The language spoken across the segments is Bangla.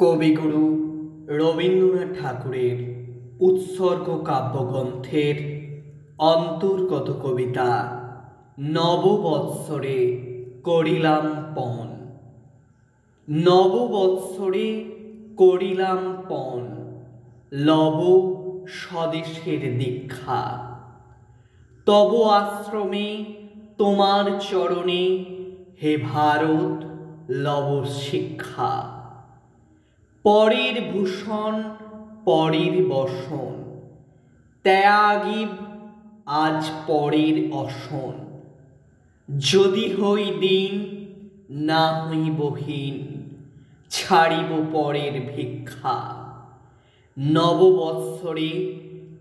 কবিগুরু রবীন্দ্রনাথ ঠাকুরের উৎসর্গ কাব্যগ্রন্থের অন্তর্গত কবিতা নববৎসরে করিলাম পণ। নববৎসরে করিলাম পণ, লব স্বদেশের দীক্ষা। তব আশ্রমে তোমার চরণে হে ভারত লব শিক্ষা। পরের ভূষণ পরের বসন, ত্যাগীব আজ পরের অসন। যদি হই দিন না হইবহীন, ছাড়িব পরের ভিক্ষা। নববৎসরে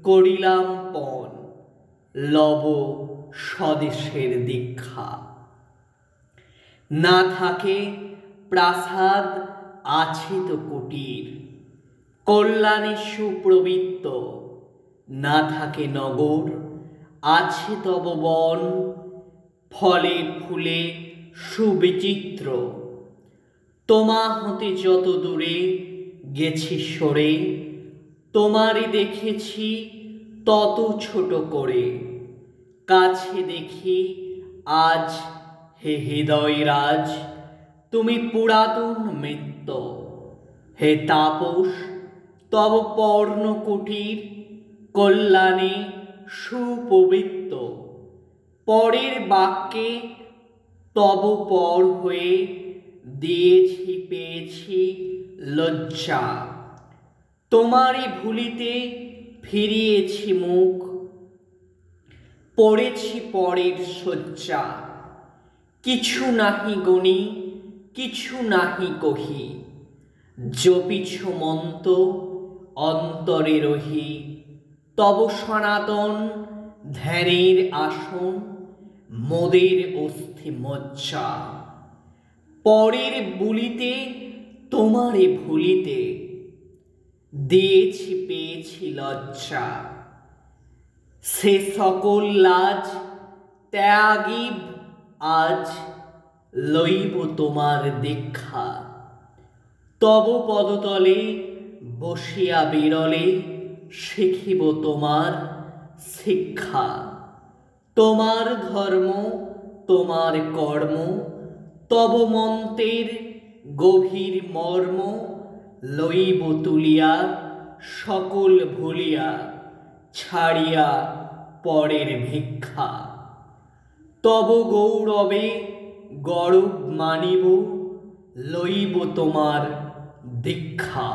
করিলাম পণ, লব স্বদেশের দীক্ষা। না থাকে প্রাসাদ আছে তো কুটির, কল্যাণে সুপ্রবৃত্ত। না থাকে নগর আছে তব বন, ফলে ফুলে সুবিচিত্র। তোমা হতে যত দূরে গেছি সরে, তোমারই দেখেছি তত ছোট করে। কাছে দেখি আজ হে হৃদয়রাজ, তুমি পুরাতন মিত্র। হে তাপস তব পর্ণকুটির, কল্যাণে সুপবিত্র। পরের বাক্যে তব পর হয়ে দিয়েছি পেয়েছি লজ্জা। তোমারই ভুলিতে ফিরিয়েছি মুখ, পড়েছি পরের শয্যা। কিছু নাহি গণি কিছু নাহি কহি, জপিছ মন্ত্র অন্তরে রহি। তব সনাতন ধ্যানের আসন, মোদের অস্থি মজ্জা। পরের বুলিতে তোমারে ভুলিতে দিয়েছি পেয়েছি লজ্জা। সে সকল লাজ ত্যাগীব আজ, লইব তোমার দীক্ষা। তব পদতলে বসিয়া বিরলে, শিখিব তোমার শিক্ষা। তোমার ধর্ম তোমার কর্ম, তব মন্ত্রের গভীর মর্ম। লইব তুলিয়া সকল ভুলিয়া, ছাড়িয়া পরের ভিক্ষা। তব গৌরবে গৌরব মানিব, লইব তোমার দীক্ষা।